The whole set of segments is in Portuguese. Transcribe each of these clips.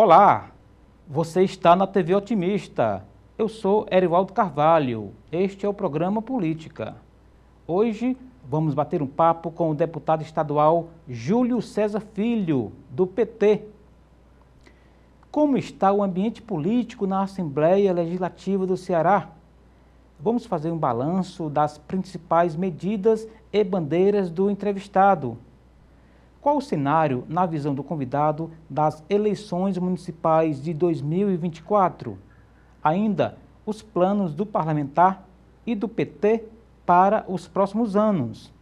Olá, você está na TV Otimista. Eu sou Erivaldo Carvalho. Este é o programa Política. Hoje vamos bater um papo com o deputado estadual Júlio César Filho, do PT. Como está o ambiente político na Assembleia Legislativa do Ceará? Vamos fazer um balanço das principais medidas e bandeiras do entrevistado. Qual o cenário, na visão do convidado, das eleições municipais de 2024? Ainda, os planos do parlamentar e do PT para os próximos anos.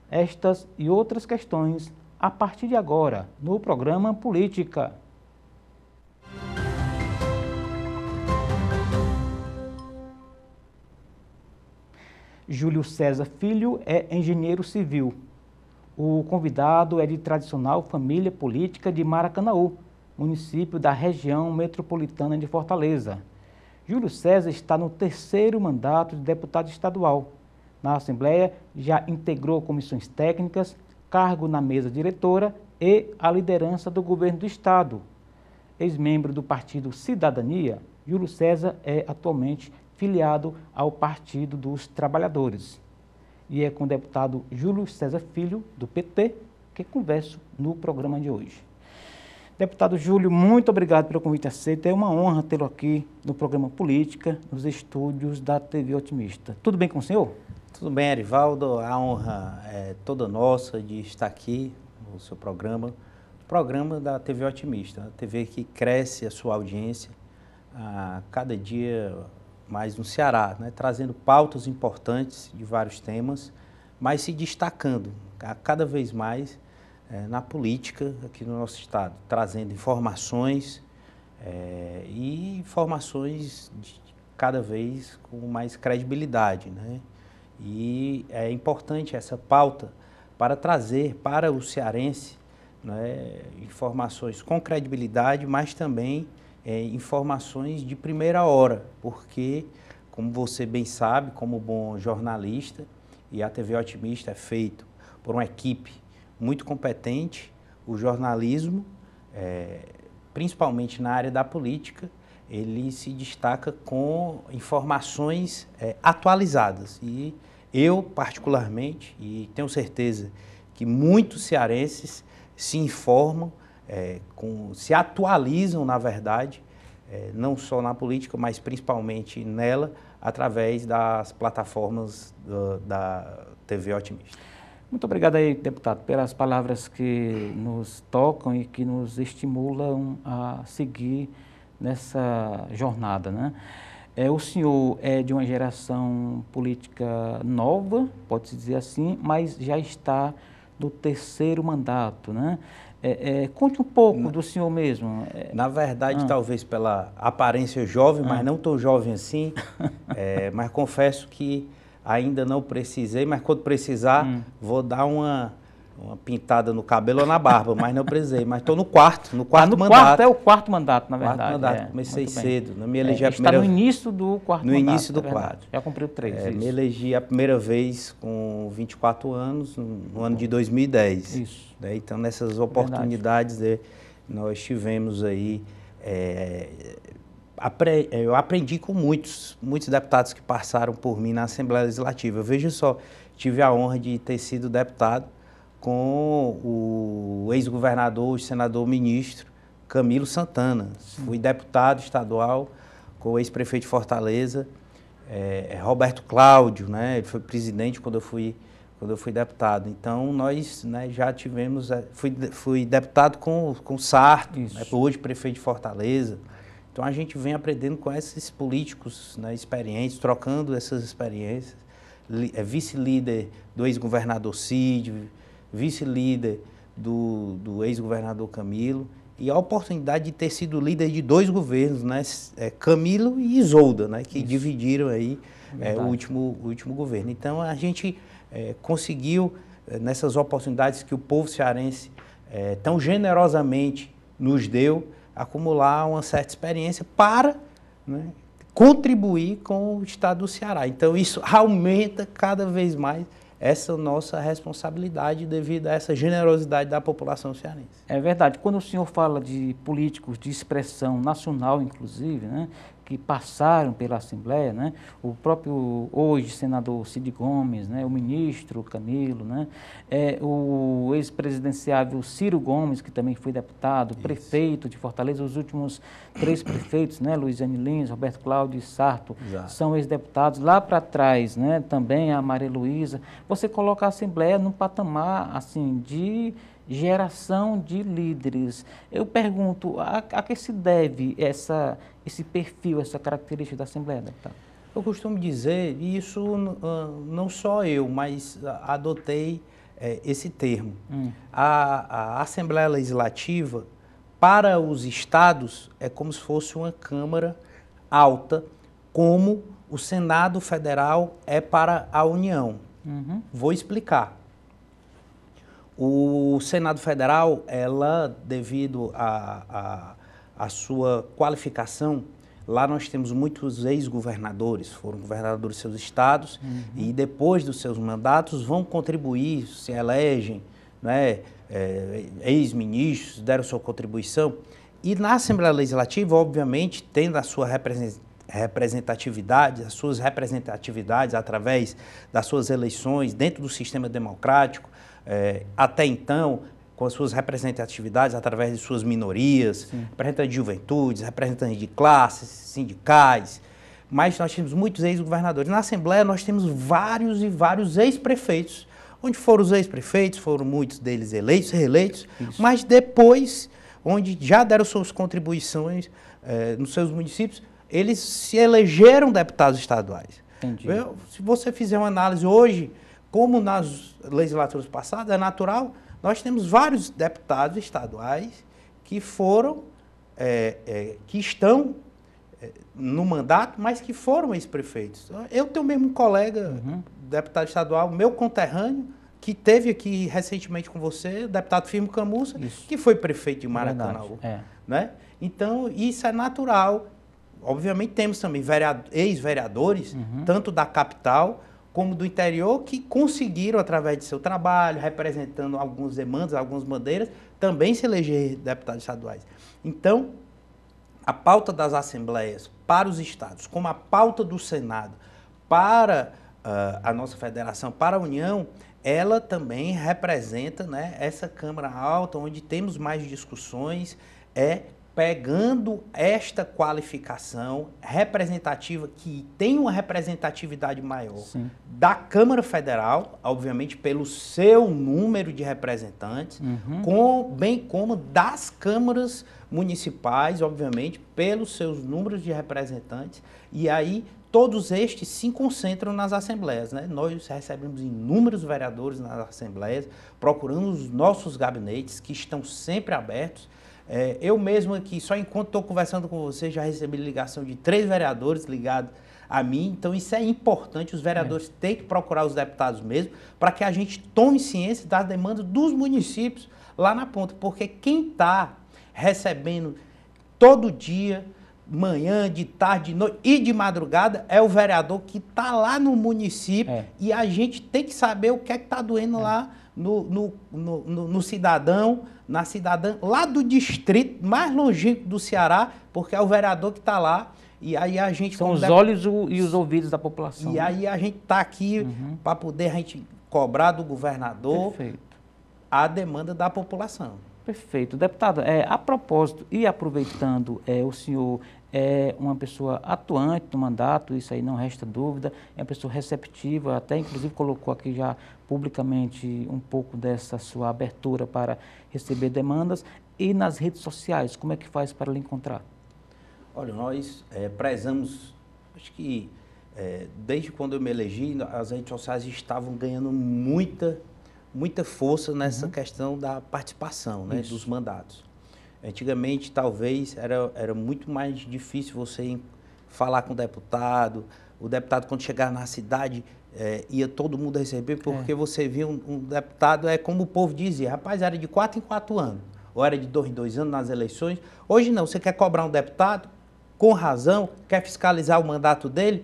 Estas e outras questões a partir de agora, no programa Política. Júlio César Filho é engenheiro civil. O convidado é de tradicional família política de Maracanaú, município da região metropolitana de Fortaleza. Júlio César está no terceiro mandato de deputado estadual. Na Assembleia, já integrou comissões técnicas, cargo na mesa diretora e a liderança do governo do estado. Ex-membro do partido Cidadania, Júlio César é atualmente filiado ao Partido dos Trabalhadores. E é com o deputado Júlio César Filho, do PT, que converso no programa de hoje. Deputado Júlio, muito obrigado pelo convite aceito. É uma honra tê-lo aqui no programa Política, nos estúdios da TV Otimista. Tudo bem com o senhor? Tudo bem, Erivaldo. A honra é toda nossa de estar aqui no seu programa, o programa da TV Otimista, a TV que cresce a sua audiência a cada dia mais no Ceará, né, trazendo pautas importantes de vários temas, mas se destacando cada vez mais na política aqui no nosso estado, trazendo informações e informações cada vez com mais credibilidade, né? E é importante essa pauta para trazer para o cearense, né, informações com credibilidade, mas também informações de primeira hora, porque, como você bem sabe, como bom jornalista, e a TV Otimista é feito por uma equipe muito competente, o jornalismo, principalmente na área da política, ele se destaca com informações atualizadas. E eu, particularmente, e tenho certeza que muitos cearenses se informam, se atualizam, na verdade, não só na política, mas principalmente nela, através das plataformas da TV Otimista. Muito obrigado aí, deputado, pelas palavras que nos tocam e que nos estimulam a seguir nessa jornada, né? O senhor é de uma geração política nova, pode-se dizer assim, mas já está no terceiro mandato, né? Conte um pouco do senhor mesmo. Na verdade, talvez pela aparência jovem, mas não tão jovem assim, mas confesso que ainda não precisei, mas quando precisar, vou dar uma pintada no cabelo ou na barba, mas não precisei. Mas estou no quarto mandato. É o quarto mandato, na verdade. Comecei cedo, me elegi a está primeira... no início do quarto mandato. No início do quarto. Já cumpriu 3. Me elegi a primeira vez com 24 anos, no ano de 2010. Isso. Então, nessas oportunidades, nós tivemos aí... eu aprendi com muitos deputados que passaram por mim na Assembleia Legislativa. Veja só, tive a honra de ter sido deputado com o ex-governador, o senador-ministro Camilo Santana. Sim. Fui deputado estadual com o ex-prefeito de Fortaleza, Roberto Cláudio, né? Ele foi presidente quando eu fui deputado. Então, nós, né, já tivemos... Fui deputado com o Sarto, né, hoje prefeito de Fortaleza. Então, a gente vem aprendendo com esses políticos, né, experientes, trocando essas experiências. Vice-líder do ex-governador Cid, vice-líder do ex-governador Camilo, e a oportunidade de ter sido líder de 2 governos, né, Camilo e Isolda, né, que dividiram aí o último governo. Então, a gente conseguiu, nessas oportunidades que o povo cearense tão generosamente nos deu, acumular uma certa experiência para, né, contribuir com o estado do Ceará. Então, isso aumenta cada vez mais essa nossa responsabilidade devido a essa generosidade da população cearense. É verdade. Quando o senhor fala de políticos de expressão nacional, inclusive, né, que passaram pela Assembleia, né, o próprio hoje senador Cid Gomes, né, o ministro Camilo, né, o ex-presidenciável Ciro Gomes, que também foi deputado, prefeito de Fortaleza, os últimos 3 prefeitos, né, Luiziane Lins, Roberto Cláudio e Sarto, são ex-deputados. Lá para trás, né, também a Maria Luísa. Você coloca a Assembleia num patamar assim de geração de líderes. Eu pergunto, a que se deve esse perfil, essa característica da Assembleia, deputado? Eu costumo dizer, e isso não só eu, mas adotei esse termo. A Assembleia Legislativa, para os estados, é como se fosse uma Câmara alta, como o Senado Federal é para a União. Vou explicar. O Senado Federal, ela, devido à sua qualificação, lá nós temos muitos ex-governadores, foram governadores de seus estados, e depois dos seus mandatos vão contribuir, se elegem, né, ex-ministros, deram sua contribuição. E na Assembleia Legislativa, obviamente, tendo a sua representatividade, as suas representatividades através das suas eleições dentro do sistema democrático, até então, com as suas representatividades através de suas minorias, representantes de juventudes, representantes de classes, sindicais, mas nós temos muitos ex-governadores. Na Assembleia nós temos vários e vários ex-prefeitos. Onde foram os ex-prefeitos, foram muitos deles eleitos, reeleitos, mas depois, onde já deram suas contribuições nos seus municípios, eles se elegeram deputados estaduais. Entendi. Se você fizer uma análise hoje, como nas legislaturas passadas, é natural, nós temos vários deputados estaduais que foram, que estão no mandato, mas que foram ex-prefeitos. Eu tenho mesmo um colega, deputado estadual, meu conterrâneo, que teve aqui recentemente com você, o deputado Firmo Camussa, que foi prefeito de Maracanaú. Né? Então, isso é natural. Obviamente, temos também ex-vereadores, tanto da capital como do interior, que conseguiram, através de seu trabalho, representando algumas demandas, algumas bandeiras, também se eleger deputados estaduais. Então, a pauta das assembleias para os estados, como a pauta do Senado para a nossa federação, para a União, ela também representa, né, essa Câmara Alta, onde temos mais discussões, pegando esta qualificação representativa, que tem uma representatividade maior da Câmara Federal, obviamente pelo seu número de representantes, bem como das câmaras municipais, obviamente, pelos seus números de representantes, e aí todos estes se concentram nas assembleias, né? Nós recebemos inúmeros vereadores nas assembleias, procuramos os nossos gabinetes, que estão sempre abertos. Eu mesmo aqui, só enquanto estou conversando com você, já recebi ligação de 3 vereadores ligados a mim. Então, isso é importante. Os vereadores têm que procurar os deputados mesmo, para que a gente tome ciência das demandas dos municípios lá na ponta. Porque quem está recebendo todo dia, manhã, de tarde, de noite e de madrugada, é o vereador que está lá no município. E a gente tem que saber o que é que está doendo lá no cidadão, na cidadã, lá do distrito mais longínquo do Ceará, porque é o vereador que está lá. E aí a gente... São os olhos e os ouvidos da população. E aí a gente está aqui para poder a gente cobrar do governador a demanda da população. Perfeito. Deputado, a propósito e aproveitando, o senhor é uma pessoa atuante no mandato, isso aí não resta dúvida, é uma pessoa receptiva, até inclusive colocou aqui já publicamente um pouco dessa sua abertura para receber demandas. E nas redes sociais, como é que faz para lhe encontrar? Olha, nós prezamos, acho que desde quando eu me elegi, as redes sociais estavam ganhando muita força nessa questão da participação, né, dos mandatos. Antigamente, talvez, era muito mais difícil você falar com o deputado quando chegava na cidade, ia todo mundo receber, porque você via um deputado, como o povo dizia, rapaz, era de 4 em 4 anos, ou era de 2 em 2 anos nas eleições. Hoje não, você quer cobrar um deputado, com razão, quer fiscalizar o mandato dele,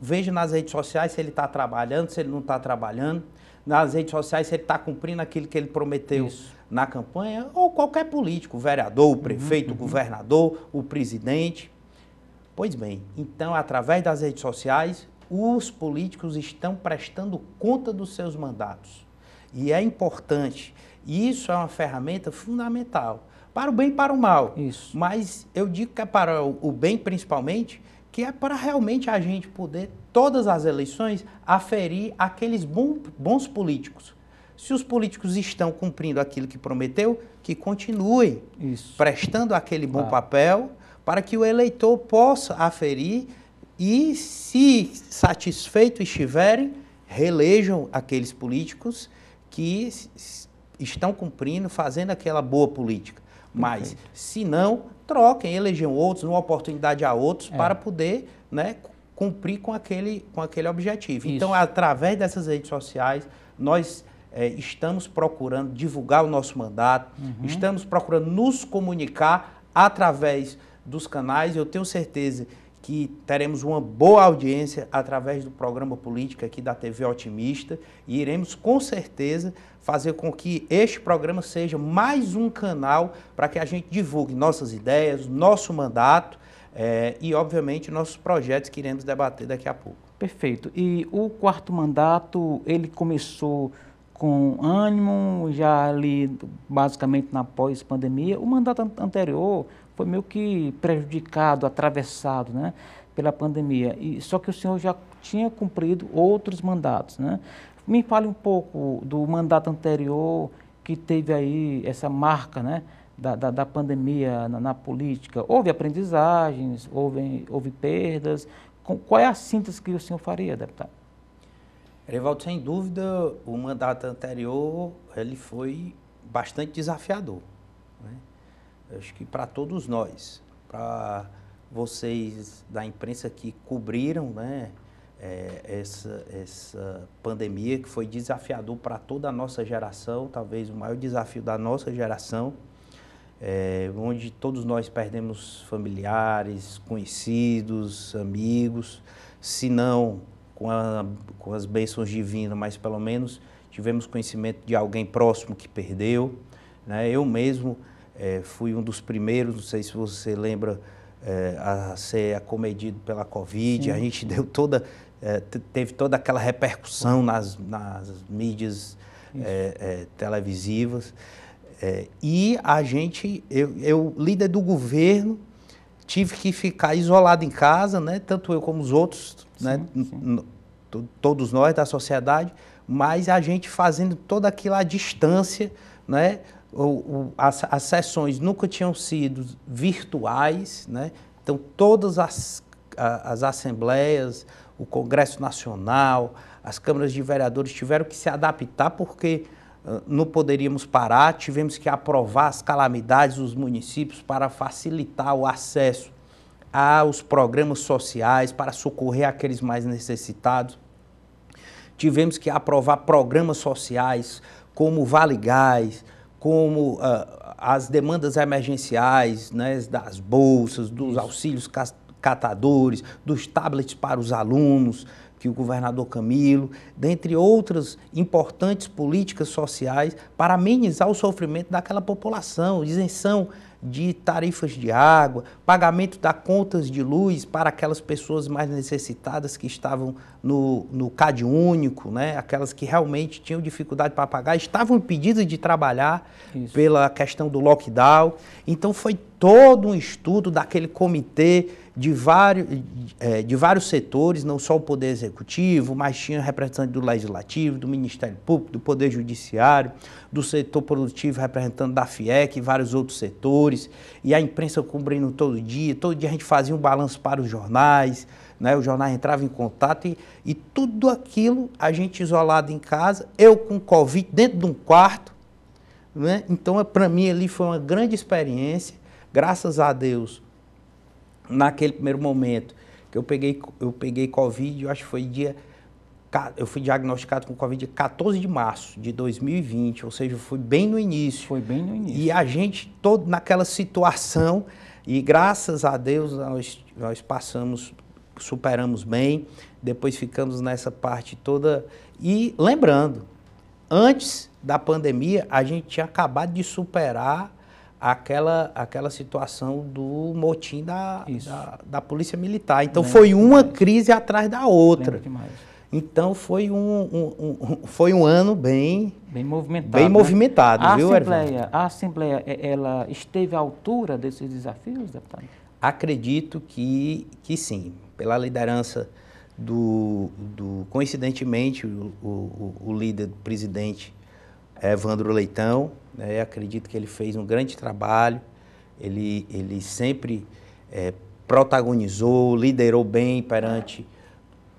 veja nas redes sociais se ele está trabalhando, se ele não está trabalhando. nas redes sociais se ele está cumprindo aquilo que ele prometeu na campanha, ou qualquer político, o vereador, o prefeito, o governador, o presidente. Pois bem, então, através das redes sociais, os políticos estão prestando conta dos seus mandatos. E é importante, e isso é uma ferramenta fundamental, para o bem e para o mal. Isso. Mas eu digo que é para o bem principalmente, que é para realmente a gente poder, todas as eleições, aferir aqueles bons políticos. Se os políticos estão cumprindo aquilo que prometeu, que continuem prestando aquele bom papel, para que o eleitor possa aferir e, se satisfeitos estiverem, reelejam aqueles políticos que estão cumprindo, fazendo aquela boa política. Mas, se não, troquem, elejam outros, uma oportunidade a outros para poder, né, cumprir com aquele objetivo. Isso. Então, através dessas redes sociais, nós estamos procurando divulgar o nosso mandato, estamos procurando nos comunicar através dos canais. Eu tenho certeza que teremos uma boa audiência através do programa Política aqui da TV Otimista e iremos, com certeza, fazer com que este programa seja mais um canal para que a gente divulgue nossas ideias, nosso mandato e, obviamente, nossos projetos que iremos debater daqui a pouco. Perfeito. E o quarto mandato, ele começou com ânimo, já ali basicamente na pós-pandemia. O mandato anterior foi meio que prejudicado, atravessado, né, pela pandemia. Só que o senhor já tinha cumprido outros mandatos, né? Me fale um pouco do mandato anterior que teve aí essa marca, né, da pandemia na política. Houve aprendizagens, houve perdas. Qual é a síntese que o senhor faria, deputado? Erivaldo, sem dúvida, o mandato anterior ele foi bastante desafiador, né? Acho que para todos nós, para vocês da imprensa que cobriram, né, essa pandemia, que foi desafiador para toda a nossa geração, talvez o maior desafio da nossa geração, onde todos nós perdemos familiares, conhecidos, amigos, se não com as bênçãos divinas, mas pelo menos tivemos conhecimento de alguém próximo que perdeu, né? Eu mesmo fui um dos primeiros, não sei se você lembra, a ser acometido pela Covid. Sim. A gente teve toda aquela repercussão nas mídias televisivas. E a gente, eu, líder do governo, tive que ficar isolado em casa, né? Tanto eu como os outros, sim, né? Sim. Todos nós da sociedade, mas a gente fazendo toda aquilo à distância, né? As sessões nunca tinham sido virtuais, né? Então todas as assembleias, o Congresso Nacional, as câmaras de vereadores tiveram que se adaptar porque não poderíamos parar, tivemos que aprovar as calamidades dos municípios para facilitar o acesso aos programas sociais, para socorrer aqueles mais necessitados. Tivemos que aprovar programas sociais como o Vale Gás, como as demandas emergenciais, né, das bolsas, dos auxílios catadores, dos tablets para os alunos, que o governador Camilo, dentre outras importantes políticas sociais para amenizar o sofrimento daquela população, isenção de tarifas de água, pagamento das contas de luz para aquelas pessoas mais necessitadas que estavam no CAD único, né? Aquelas que realmente tinham dificuldade para pagar, estavam impedidas de trabalhar pela questão do lockdown. Então foi todo um estudo daquele comitê de vários setores, não só o Poder Executivo, mas tinha representante do Legislativo, do Ministério Público, do Poder Judiciário, do setor produtivo, representante da FIEC e vários outros setores, e a imprensa cobrindo todo dia a gente fazia um balanço para os jornais, né? O jornal entrava em contato e tudo aquilo a gente isolado em casa, eu com Covid dentro de um quarto, né? Então para mim ali foi uma grande experiência, graças a Deus. Naquele primeiro momento que eu peguei Covid, eu acho que eu fui diagnosticado com Covid dia 14 de março de 2020, ou seja, foi bem no início. Foi bem no início. E a gente todo naquela situação, e graças a Deus nós superamos bem, depois ficamos nessa parte toda. E lembrando, antes da pandemia, a gente tinha acabado de superar aquela situação do motim da Polícia Militar. Então, foi uma crise atrás da outra. Então, foi um ano bem movimentado. Bem movimentado, né? Viu, A Assembleia, ela esteve à altura desses desafios, deputado? Acredito que sim. Pela liderança coincidentemente, o líder, presidente Evandro Leitão, né? Acredito que ele fez um grande trabalho, ele sempre protagonizou, liderou bem perante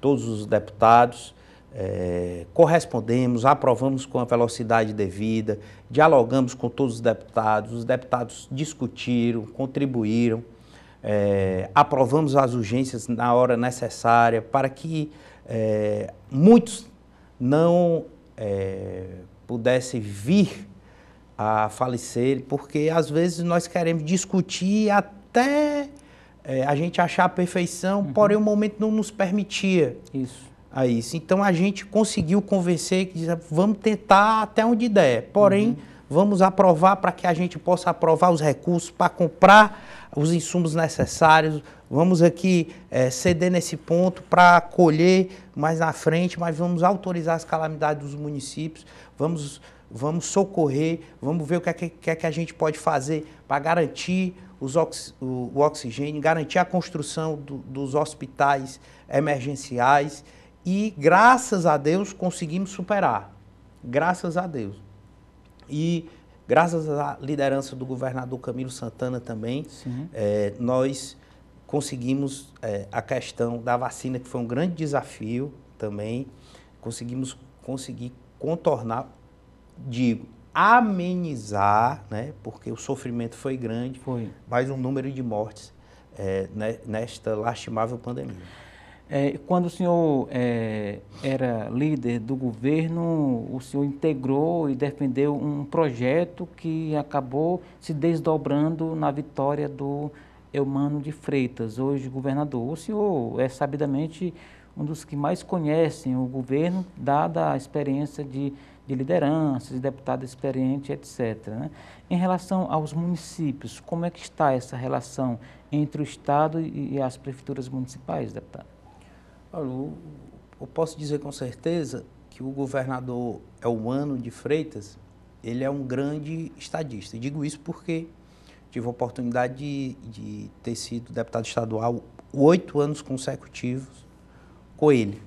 todos os deputados, correspondemos, aprovamos com a velocidade devida, dialogamos com todos os deputados discutiram, contribuíram, aprovamos as urgências na hora necessária para que muitos não pudessem vir a falecer, porque às vezes nós queremos discutir até a gente achar a perfeição, porém o momento não nos permitia isso. Então a gente conseguiu convencer que vamos tentar até onde der, porém vamos aprovar para que a gente possa aprovar os recursos para comprar os insumos necessários, vamos aqui ceder nesse ponto para colher mais na frente, mas vamos autorizar as calamidades dos municípios, vamos socorrer, vamos ver o que é que a gente pode fazer para garantir o oxigênio, garantir a construção dos hospitais emergenciais e, graças a Deus, conseguimos superar. Graças a Deus. E, graças à liderança do governador Camilo Santana também, nós conseguimos a questão da vacina, que foi um grande desafio também, conseguir contornar, amenizar, né, porque o sofrimento foi grande, mas um número de mortes nesta lastimável pandemia. Quando o senhor era líder do governo, o senhor integrou e defendeu um projeto que acabou se desdobrando na vitória do Eumano de Freitas, hoje governador. O senhor é sabidamente um dos que mais conhecem o governo, dada a experiência de liderança, de deputado experiente, etc. Né? Em relação aos municípios, como é que está essa relação entre o Estado e as prefeituras municipais, deputado? Eu posso dizer com certeza que o governador Eumano de Freitas, ele é um grande estadista. E digo isso porque tive a oportunidade de ter sido deputado estadual 8 anos consecutivos com ele.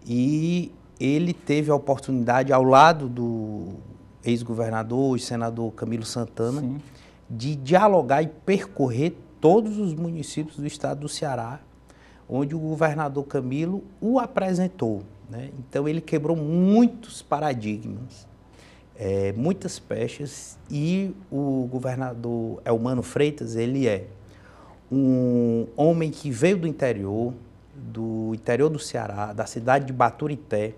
E ele teve a oportunidade, ao lado do ex-governador e senador Camilo Santana, de dialogar e percorrer todos os municípios do estado do Ceará, onde o governador Camilo o apresentou, né? Então, ele quebrou muitos paradigmas, muitas pechas, e o governador Eumano Freitas, ele é um homem que veio do interior do Ceará, da cidade de Baturité,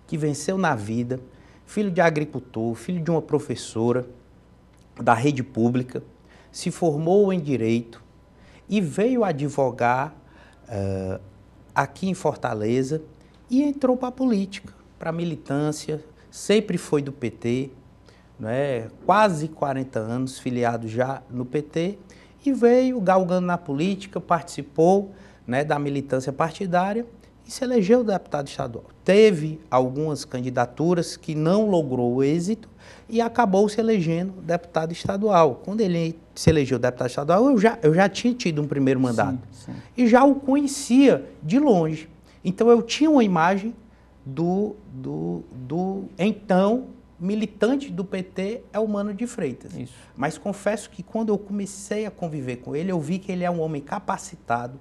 que venceu na vida, filho de agricultor, filho de uma professora da rede pública, se formou em Direito e veio advogar aqui em Fortaleza e entrou para a política, para a militância, sempre foi do PT, né? Quase 40 anos filiado já no PT, e veio galgando na política, participou, né, da militância partidária e se elegeu deputado estadual. Teve algumas candidaturas que não logrou êxito e acabou se elegendo deputado estadual. Quando ele se elegeu deputado estadual, eu já tinha tido um primeiro mandato. E já o conhecia de longe. Então, eu tinha uma imagem do então militante do PT, Eumano de Freitas. Isso. Mas confesso que quando eu comecei a conviver com ele, eu vi que ele é um homem capacitado,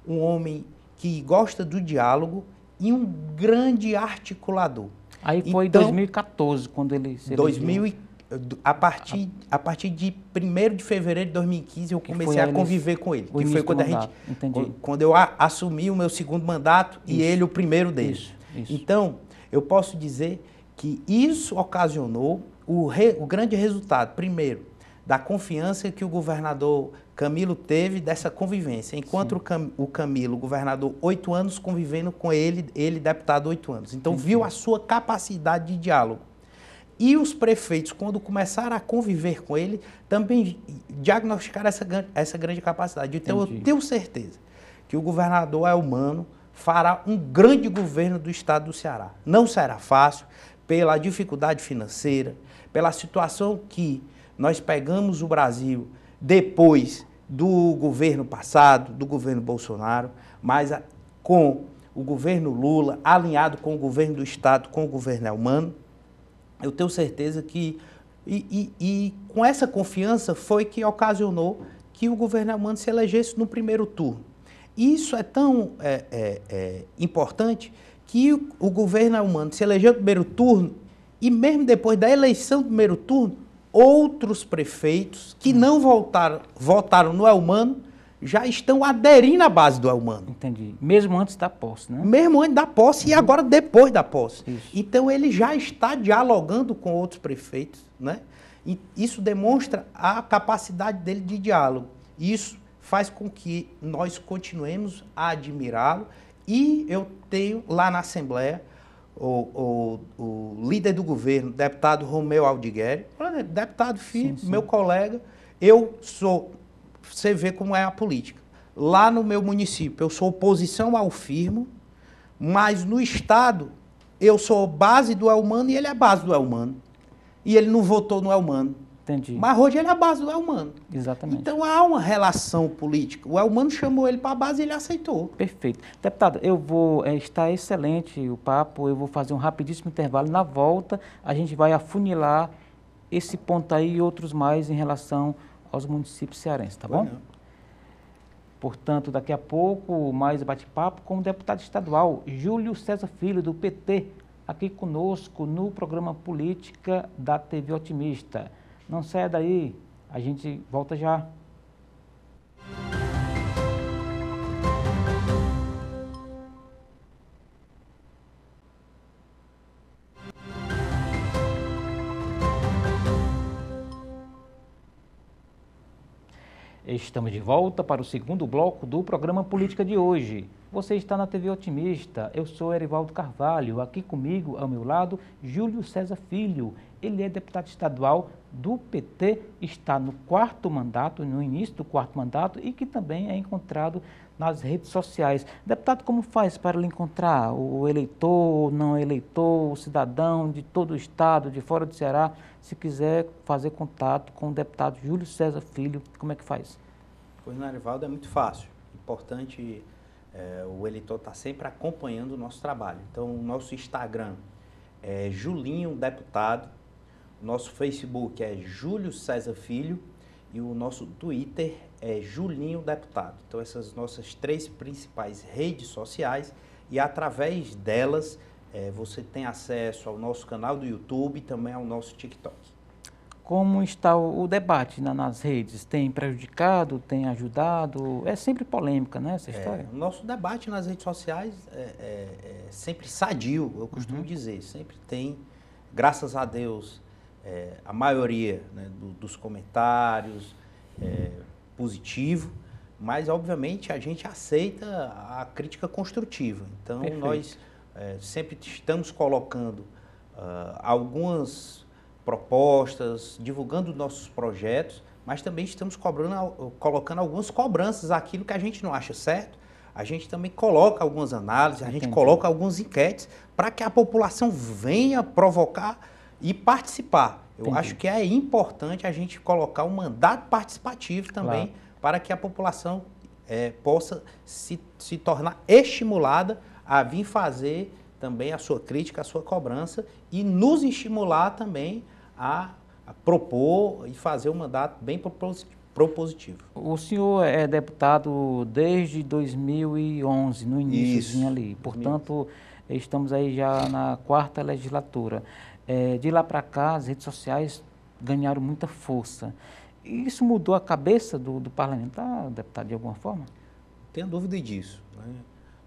um homem que gosta do diálogo e um grande articulador. Aí foi em 2014, quando ele se elegeu. A partir de 1º de fevereiro de 2015, eu comecei a conviver com ele. Que foi quando eu assumi o meu segundo mandato e ele o primeiro dele. Isso. Então, eu posso dizer que isso ocasionou o grande resultado, primeiro, da confiança que o governador Camilo teve dessa convivência. Enquanto o Camilo, governador, 8 anos convivendo com ele deputado 8 anos. Então, viu a sua capacidade de diálogo. E os prefeitos, quando começaram a conviver com ele, também diagnosticaram essa grande capacidade. Então, Entendi. eu tenho certeza que o governador Elmano fará um grande governo do estado do Ceará. Não será fácil, pela dificuldade financeira, pela situação que nós pegamos o Brasil depois do governo passado, do governo Bolsonaro, mas com o governo Lula, alinhado com o governo do estado, com o governo Elmano, eu tenho certeza que, e com essa confiança foi que ocasionou que o governo Elmano se elegesse no primeiro turno. Isso é tão importante que o governo Elmano se elegeu no primeiro turno e mesmo depois da eleição do primeiro turno, outros prefeitos que não votaram no Elmano já estão aderindo à base do Elmano. Entendi. Mesmo antes da posse, né? Mesmo antes da posse e agora depois da posse. Isso. Então ele já está dialogando com outros prefeitos, né? E isso demonstra a capacidade dele de diálogo. Isso faz com que nós continuemos a admirá-lo. E eu tenho lá na Assembleia o líder do governo, deputado Romeu Aldigueri, deputado filho, Sim, sim. meu colega, você vê como é a política. Lá no meu município, eu sou oposição ao firmo, mas no estado, eu sou base do Elmano e ele é base do Elmano. E ele não votou no Elmano. Entendi. Mas hoje ele é a base do Elmano. Exatamente. Então há uma relação política. O Elmano chamou ele para a base e ele aceitou. Perfeito. Deputado, eu vou, está excelente o papo, eu vou fazer um rapidíssimo intervalo. Na volta, a gente vai afunilar esse ponto aí e outros mais em relação aos municípios cearenses, tá bom? Portanto, daqui a pouco, mais bate-papo com o deputado estadual Júlio César Filho, do PT, aqui conosco no programa Política da TV Otimista. Não saia daí, a gente volta já. Estamos de volta para o segundo bloco do programa Política de hoje. Você está na TV Otimista, eu sou Erivaldo Carvalho, aqui comigo, ao meu lado, Júlio César Filho. Ele é deputado estadual do PT, está no quarto mandato, no início do quarto mandato e que também é encontrado nas redes sociais. Deputado, como faz para lhe encontrar? O eleitor, o não eleitor, o cidadão de todo o estado, de fora do Ceará, se quiser fazer contato com o deputado Júlio César Filho, como é que faz? Pois não, Erivaldo, é muito fácil. Importante, o eleitor está sempre acompanhando o nosso trabalho. Então, o nosso Instagram é Julinho Deputado, o nosso Facebook é Júlio César Filho e o nosso Twitter é Julinho Deputado. Então, essas nossas três principais redes sociais e através delas você tem acesso ao nosso canal do YouTube e também ao nosso TikTok. Como está o debate nas redes? Tem prejudicado, tem ajudado? É sempre polêmica, né, essa história? O nosso debate nas redes sociais é sempre sadio, eu costumo dizer. Sempre tem, graças a Deus, a maioria, né, dos comentários positivo, mas, obviamente, a gente aceita a crítica construtiva. Então, Perfeito. Nós sempre estamos colocando algumas propostas, divulgando nossos projetos, mas também estamos colocando algumas cobranças, aquilo que a gente não acha certo. A gente também coloca algumas análises, a gente coloca algumas enquetes para que a população venha provocar e participar. Eu acho que é importante a gente colocar um mandato participativo também, para que a população possa se tornar estimulada a vir fazer também a sua crítica, a sua cobrança e nos estimular também a propor e fazer um mandato bem propositivo. O senhor é deputado desde 2011, no início ali. Portanto, estamos aí já na quarta legislatura. De lá para cá, as redes sociais ganharam muita força. Isso mudou a cabeça do parlamentar, deputado, de alguma forma? Não tenho dúvida disso, né?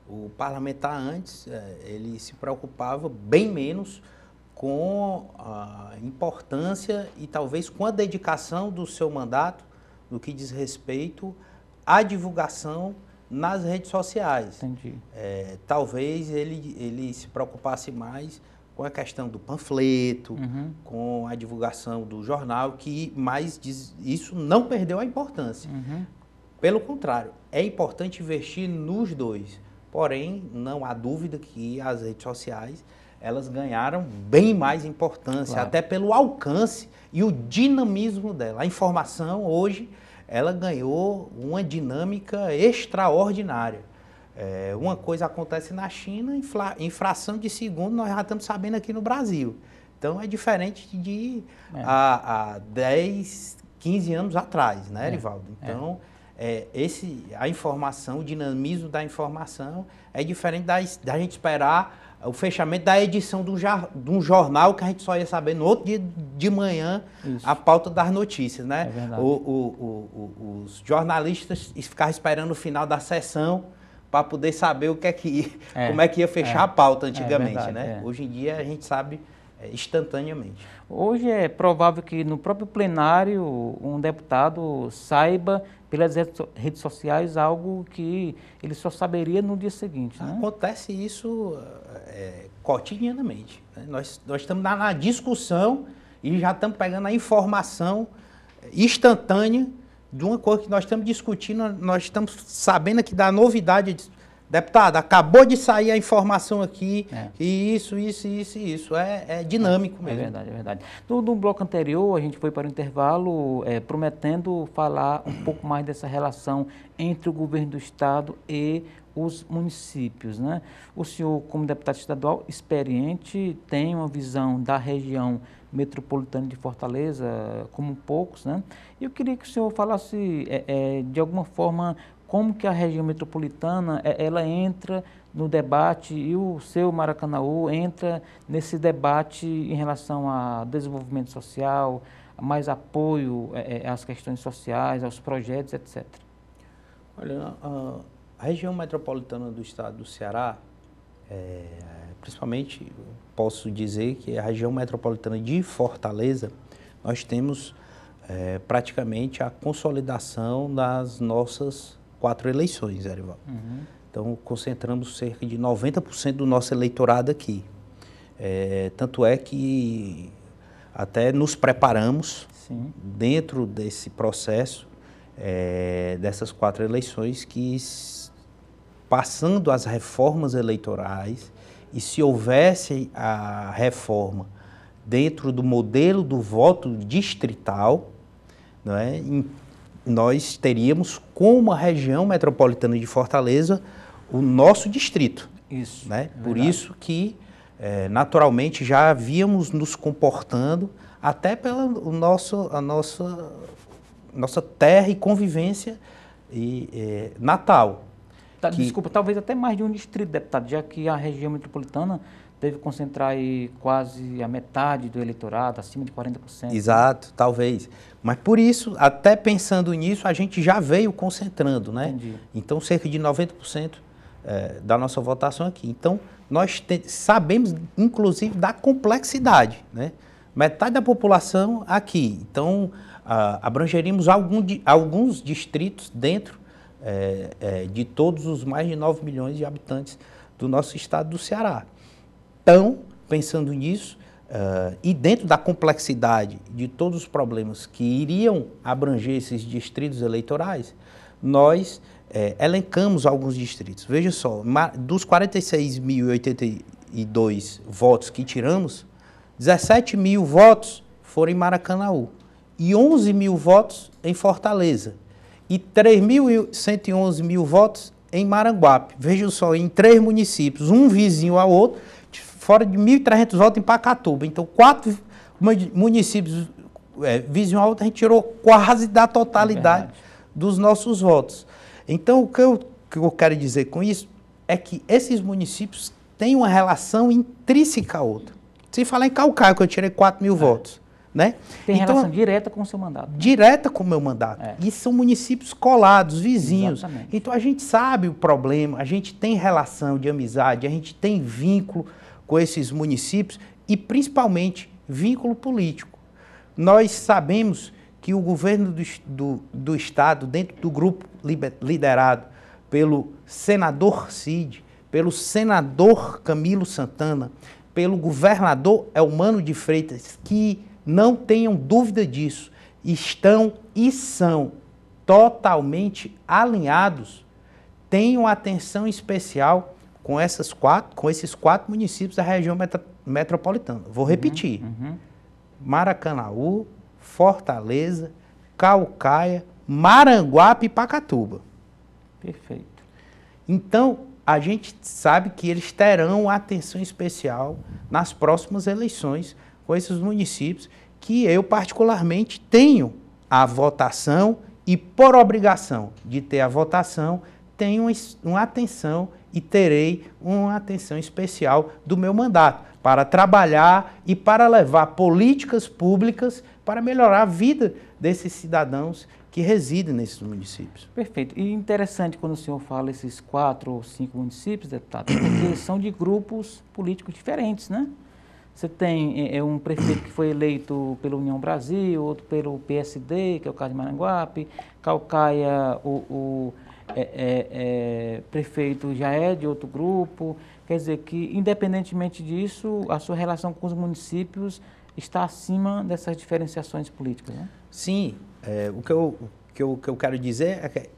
O parlamentar antes, ele se preocupava bem menos com a importância e talvez com a dedicação do seu mandato no que diz respeito à divulgação nas redes sociais. Entendi. Talvez ele se preocupasse mais com a questão do panfleto, com a divulgação do jornal, mas isso não perdeu a importância. Pelo contrário, é importante investir nos dois. Porém, não há dúvida que as redes sociais, elas ganharam bem mais importância, até pelo alcance e o dinamismo dela. A informação hoje, ela ganhou uma dinâmica extraordinária. Uma coisa acontece na China, em fração de segundo, nós já estamos sabendo aqui no Brasil. Então, é diferente de há 10, 15 anos atrás, né, Erivaldo? Então, a informação, o dinamismo da informação é diferente da gente esperar o fechamento da edição de um jornal que a gente só ia saber no outro dia de manhã a pauta das notícias, né? É verdade. Os jornalistas ficavam esperando o final da sessão para poder saber como é que ia fechar a pauta antigamente, verdade, né? Hoje em dia a gente sabe instantaneamente. Hoje é provável que no próprio plenário um deputado saiba pelas redes sociais algo que ele só saberia no dia seguinte, né? Acontece isso cotidianamente, né? Nós estamos na discussão e já estamos pegando a informação instantânea de uma coisa que nós estamos discutindo, nós estamos sabendo aqui da novidade. Deputado, acabou de sair a informação aqui, e isso. É dinâmico mesmo. É verdade, é verdade. No bloco anterior, a gente foi para o intervalo prometendo falar um pouco mais dessa relação entre o governo do Estado e os municípios, né? O senhor, como deputado estadual experiente, tem uma visão da região metropolitana de Fortaleza, como poucos, né? E eu queria que o senhor falasse, de alguma forma, como que a região metropolitana ela entra no debate e o seu Maracanaú entra nesse debate em relação a desenvolvimento social, mais apoio às questões sociais, aos projetos, etc. Olha, a região metropolitana do estado do Ceará, principalmente posso dizer que a região metropolitana de Fortaleza, nós temos praticamente a consolidação das nossas 4 eleições, Erivaldo. Então, concentramos cerca de 90% do nosso eleitorado aqui. Tanto é que até nos preparamos dentro desse processo, dessas 4 eleições, que passando as reformas eleitorais, e se houvesse a reforma dentro do modelo do voto distrital, não é? Nós teríamos, como a região metropolitana de Fortaleza, o nosso distrito. Isso. Né? Por isso que, naturalmente, já havíamos nos comportando até pela a nossa terra e convivência natal. Desculpa, talvez até mais de um distrito, deputado, já que a região metropolitana deve concentrar aí quase a metade do eleitorado, acima de 40%. Exato, talvez. Mas por isso, até pensando nisso, a gente já veio concentrando, né? Entendi. Então, cerca de 90% da nossa votação aqui. Então, nós sabemos, inclusive, da complexidade, né? Metade da população aqui. Então, abrangeríamos alguns distritos dentro de todos os mais de 9 milhões de habitantes do nosso estado do Ceará. Então, pensando nisso, e dentro da complexidade de todos os problemas que iriam abranger esses distritos eleitorais, nós elencamos alguns distritos. Veja só, dos 46.082 votos que tiramos, 17 mil votos foram em Maracanaú e 11 mil votos em Fortaleza e 3.111 votos em Maranguape. Veja só, em 3 municípios, um vizinho ao outro, fora de 1.300 votos em Pacatuba. Então, 4 municípios vizinhos ao outro, a gente tirou quase da totalidade dos nossos votos. Então, o que eu quero dizer com isso é que esses municípios têm uma relação intrínseca a outra. Sem falar em Calcaia, que eu tirei 4 mil votos. Né? Tem relação direta com o seu mandato. Né? Direta com o meu mandato. E são municípios colados, vizinhos. Exatamente. Então, a gente sabe o problema, a gente tem relação de amizade, a gente tem vínculo com esses municípios e, principalmente, vínculo político. Nós sabemos que o governo do Estado, dentro do grupo liderado pelo senador Cid, pelo senador Camilo Santana, pelo governador Elmano de Freitas, que não tenham dúvida disso, estão e são totalmente alinhados, tenham atenção especial com esses quatro municípios da região metropolitana. Vou repetir. Maracanaú, Fortaleza, Caucaia, Maranguape e Pacatuba. Perfeito. Então, a gente sabe que eles terão atenção especial nas próximas eleições com esses municípios, que eu particularmente tenho a votação e, por obrigação de ter a votação, tenho uma atenção e terei uma atenção especial do meu mandato para trabalhar e para levar políticas públicas para melhorar a vida desses cidadãos que residem nesses municípios. Perfeito. E interessante quando o senhor fala esses 4 ou 5 municípios, deputado, porque são de grupos políticos diferentes, né? Você tem um prefeito que foi eleito pela União Brasil, outro pelo PSD, que é o caso de Maranguape, Caucaia, o prefeito já é de outro grupo. Quer dizer que, independentemente disso, a sua relação com os municípios está acima dessas diferenciações políticas, né? Sim. O que eu quero dizer é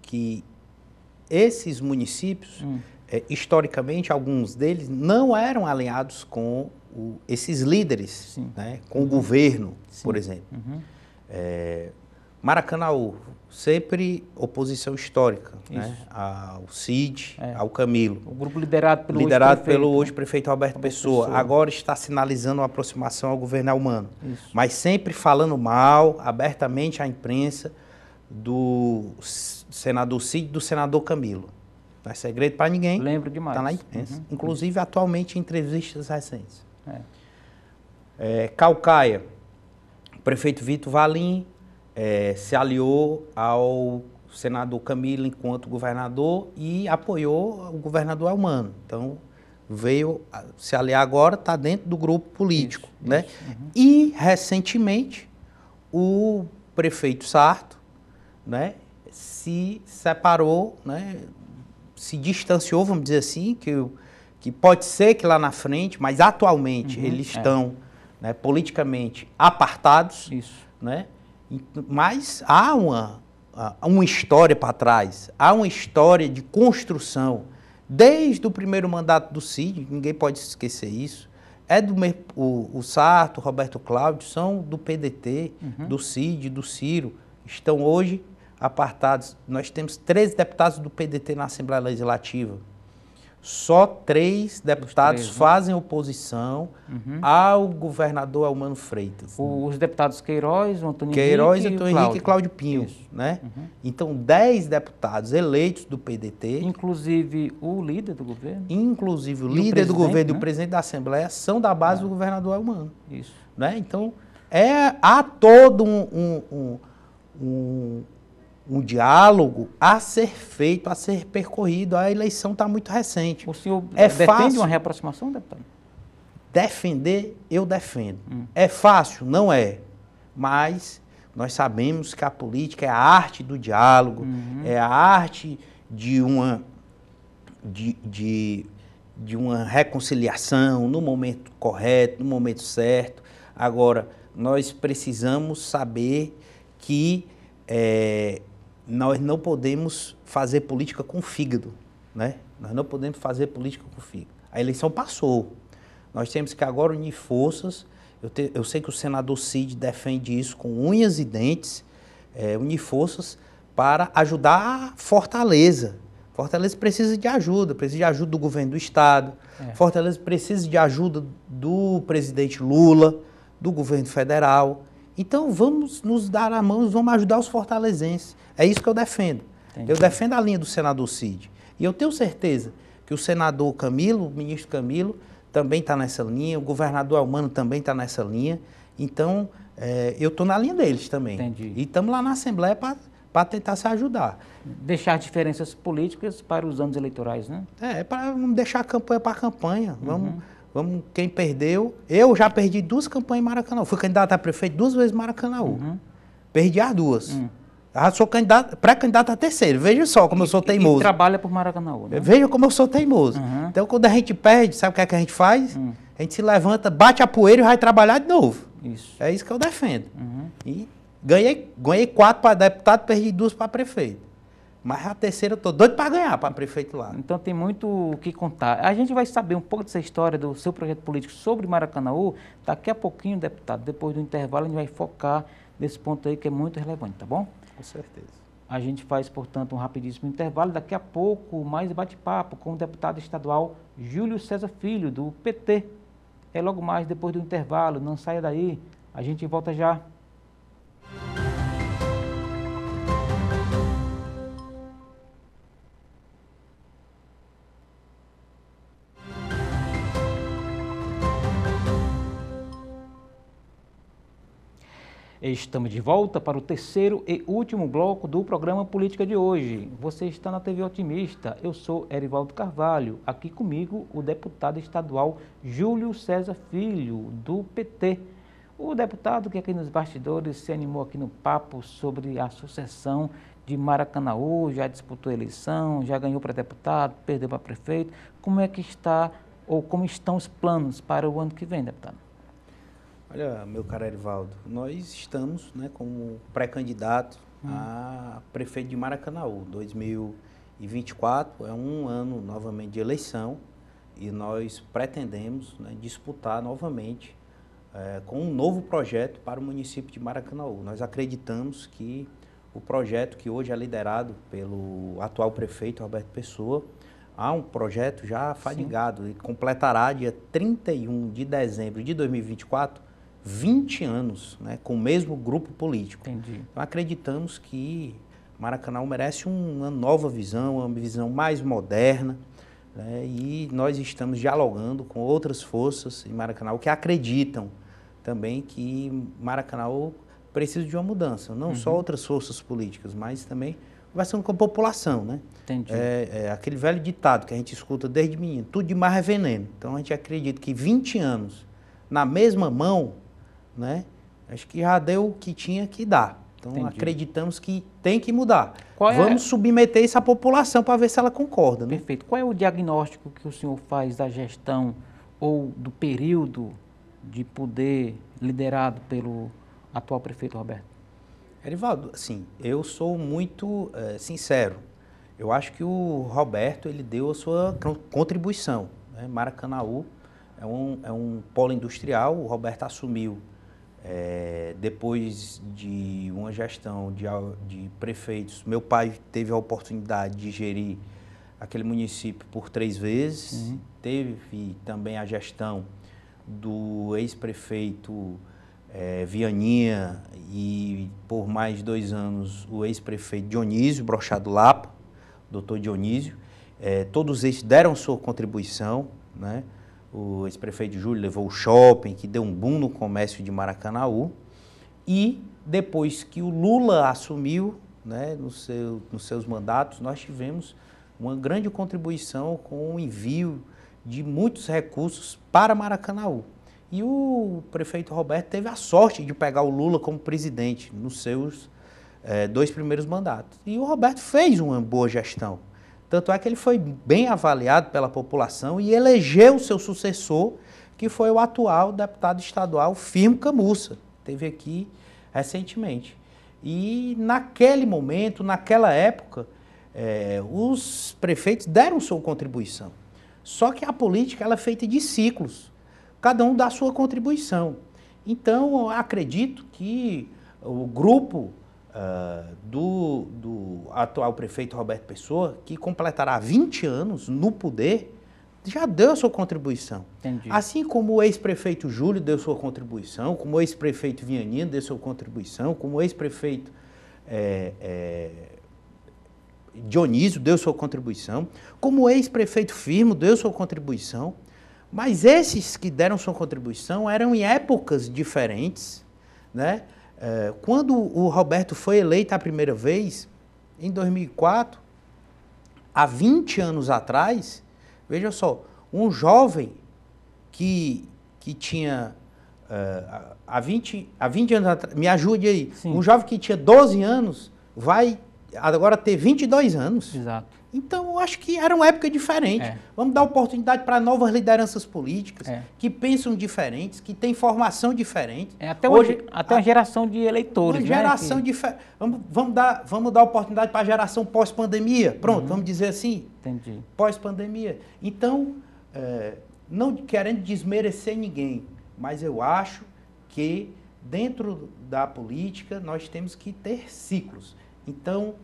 que esses municípios, historicamente, alguns deles não eram alinhados com esses líderes, né, com o governo, por exemplo. Maracanaú, sempre oposição histórica, né, ao Cid, ao Camilo. O grupo liderado pelo hoje prefeito Roberto Pessoa. Agora está sinalizando uma aproximação ao governo Elmano. Mas sempre falando mal, abertamente à imprensa, do senador Cid e do senador Camilo. Não é segredo para ninguém. Lembro demais. Está na imprensa. Inclusive, atualmente, em entrevistas recentes. Caucaia, o prefeito Vitor Valim se aliou ao senador Camilo enquanto governador e apoiou o governador Elmano. Então, veio se aliar agora, está dentro do grupo político. Né? E, recentemente, o prefeito Sarto, né, se separou, né, se distanciou, vamos dizer assim, que pode ser que lá na frente, mas atualmente eles estão né, politicamente apartados, né, mas há uma história para trás, há uma história de construção, desde o primeiro mandato do Cid, ninguém pode esquecer isso, o Sarto, o Roberto Cláudio, são do PDT, do Cid, do Ciro, estão hoje apartados. Nós temos 13 deputados do PDT na Assembleia Legislativa. Só 3 deputados fazem oposição ao governador Elmano Freitas. Os deputados Queiroz, Antônio Henrique e Cláudio Pinho. Né? Então, 10 deputados eleitos do PDT. Inclusive o líder do governo. Inclusive o líder do governo e o presidente da Assembleia são da base do governador Elmano. Né? Então, há todo um diálogo a ser feito, a ser percorrido. A eleição está muito recente. O senhor defende uma reaproximação, deputado? Defender, eu defendo. É fácil? Não é. Mas nós sabemos que a política é a arte do diálogo, é a arte de uma reconciliação no momento correto, no momento certo. Agora, nós precisamos saber que nós não podemos fazer política com fígado, né? Nós não podemos fazer política com fígado. A eleição passou. Nós temos que agora unir forças. Eu sei que o senador Cid defende isso com unhas e dentes, unir forças para ajudar a Fortaleza. Fortaleza precisa de ajuda do governo do Estado. Fortaleza precisa de ajuda do presidente Lula, do governo federal. Então, vamos nos dar a mão, vamos ajudar os fortalezenses. É isso que eu defendo. Eu defendo a linha do senador Cid. E eu tenho certeza que o senador Camilo, o ministro Camilo, também está nessa linha, o governador Elmano também está nessa linha. Então, eu estou na linha deles também. E estamos lá na Assembleia para tentar se ajudar. Deixar diferenças políticas para os anos eleitorais, né? Para deixar a campanha para a campanha. Vamos, quem perdeu... Eu já perdi 2 campanhas em Maracanaú. Fui candidato a prefeito 2 vezes em Maracanaú. Perdi as 2. Sou pré-candidato a terceiro. Veja só como eu sou teimoso. E trabalha por Maracanaú, né? Veja como eu sou teimoso. Então, quando a gente perde, sabe o que é que a gente faz? a gente se levanta, bate a poeira e vai trabalhar de novo. Isso. É isso que eu defendo. E ganhei 4 para deputado, perdi 2 para prefeito. Mas a terceira eu tô doido para ganhar para prefeito lá. Então tem muito o que contar. A gente vai saber um pouco dessa história do seu projeto político sobre Maracanaú daqui a pouquinho, deputado. Depois do intervalo a gente vai focar nesse ponto aí que é muito relevante, tá bom? Com certeza. A gente faz, portanto, um rapidíssimo intervalo. Daqui a pouco, mais bate-papo com o deputado estadual Júlio César Filho, do PT. É logo mais depois do intervalo. Não saia daí. A gente volta já. Estamos de volta para o terceiro e último bloco do programa Política de hoje. Você está na TV Otimista. Eu sou Erivaldo Carvalho. Aqui comigo o deputado estadual Júlio César Filho, do PT. O deputado que aqui nos bastidores se animou aqui no papo sobre a sucessão de Maracanaú, já disputou a eleição, já ganhou para deputado, perdeu para prefeito. Como é que está, ou como estão os planos para o ano que vem, deputado? Olha, meu caro Erivaldo, nós estamos, né, como pré-candidato a prefeito de Maracanaú. 2024 é um ano novamente de eleição e nós pretendemos, né, disputar novamente com um novo projeto para o município de Maracanaú. Nós acreditamos que o projeto que hoje é liderado pelo atual prefeito Roberto Pessoa, há um projeto já fadigado e completará dia 31 de dezembro de 2024 20 anos, né, com o mesmo grupo político. Entendi. Então acreditamos que Maracanaú merece uma nova visão, uma visão mais moderna, né, e nós estamos dialogando com outras forças em Maracanaú que acreditam também que Maracanaú precisa de uma mudança, não só outras forças políticas, mas também conversando com a população, né? Entendi. É aquele velho ditado que a gente escuta desde menino, tudo demais é veneno. Então a gente acredita que 20 anos na mesma mão, né? Acho que já deu o que tinha que dar. Então Entendi. acreditamos que tem que mudar. Qual é- Vamos submeter isso à população para ver se ela concorda, né? Perfeito. Qual é o diagnóstico que o senhor faz da gestão ou do período de poder liderado pelo atual prefeito Roberto? Erivaldo, assim, eu sou muito sincero. Eu acho que o Roberto ele deu a sua contribuição, né? Maracanaú é um polo industrial. O Roberto assumiu depois de uma gestão de prefeitos. Meu pai teve a oportunidade de gerir aquele município por 3 vezes. Teve também a gestão do ex-prefeito Vianinha e por mais 2 anos o ex-prefeito Dionísio Brochado Lapa, doutor Dionísio. Todos eles deram sua contribuição, né? O ex-prefeito Júlio levou o shopping, que deu um boom no comércio de Maracanaú. E depois que o Lula assumiu, né, nos seus mandatos, nós tivemos uma grande contribuição com o envio de muitos recursos para Maracanaú. E o prefeito Roberto teve a sorte de pegar o Lula como presidente nos seus 2 primeiros mandatos. E o Roberto fez uma boa gestão. Tanto é que ele foi bem avaliado pela população e elegeu o seu sucessor, que foi o atual deputado estadual Firmo Camussa, esteve aqui recentemente. E naquele momento, naquela época, os prefeitos deram sua contribuição. Só que a política ela é feita de ciclos, cada um dá a sua contribuição. Então, eu acredito que o grupo do atual prefeito Roberto Pessoa, que completará 20 anos no poder, já deu a sua contribuição. Entendi. Assim como o ex-prefeito Júlio deu sua contribuição, como o ex-prefeito Vianinha deu sua contribuição, como o ex-prefeito Dionísio deu sua contribuição, como o ex-prefeito Firmo deu sua contribuição, mas esses que deram sua contribuição eram em épocas diferentes, né? Quando o Roberto foi eleito a primeira vez, em 2004, há 20 anos atrás, veja só, um jovem que tinha, há 20 anos atrás, me ajude aí, Sim. Um jovem que tinha 12 anos vai agora ter 22 anos. Exato. Então, eu acho que era uma época diferente. Vamos dar oportunidade para novas lideranças políticas que pensam diferentes, que têm formação diferente. Até uma geração de eleitores. Uma geração diferente. Vamos dar oportunidade para a geração pós-pandemia. Pronto, vamos dizer assim. Entendi. Pós-pandemia. Então, não querendo desmerecer ninguém, mas eu acho que dentro da política nós temos que ter ciclos. Então,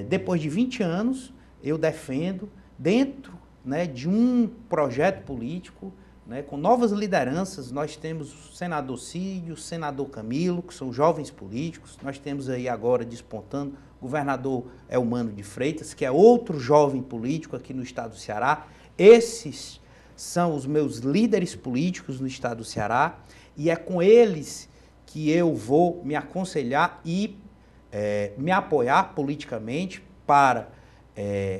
depois de 20 anos, eu defendo, dentro, né, de um projeto político, né, com novas lideranças. Nós temos o senador Cid, o senador Camilo, que são jovens políticos. Nós temos aí agora despontando o governador Elmano de Freitas, que é outro jovem político aqui no estado do Ceará. Esses são os meus líderes políticos no estado do Ceará, e é com eles que eu vou me aconselhar e me apoiar politicamente para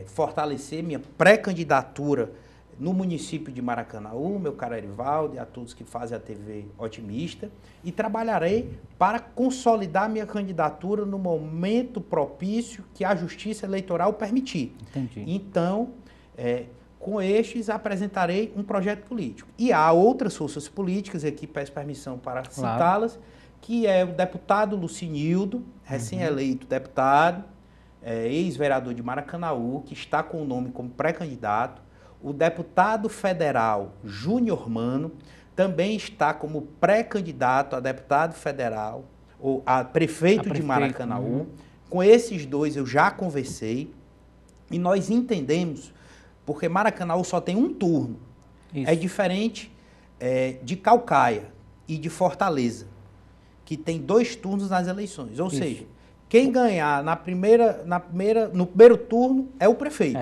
fortalecer minha pré-candidatura no município de Maracanaú, meu caro Erivaldo, e a todos que fazem a TV Otimista, e trabalharei para consolidar minha candidatura no momento propício que a Justiça Eleitoral permitir. Entendi. Então, com estes, apresentarei um projeto político. E há outras forças políticas, e aqui peço permissão para citá-las, que é o deputado Lucinildo, recém-eleito deputado, ex-vereador de Maracanaú, que está com o nome como pré-candidato. O deputado federal Júnior Mano também está como pré-candidato a deputado federal, ou a prefeito de Maracanaú. Com esses dois eu já conversei e nós entendemos, porque Maracanaú só tem um turno. Isso. É diferente de Caucaia e de Fortaleza, que tem 2 turnos nas eleições. Ou seja, quem ganhar no primeiro turno é o prefeito.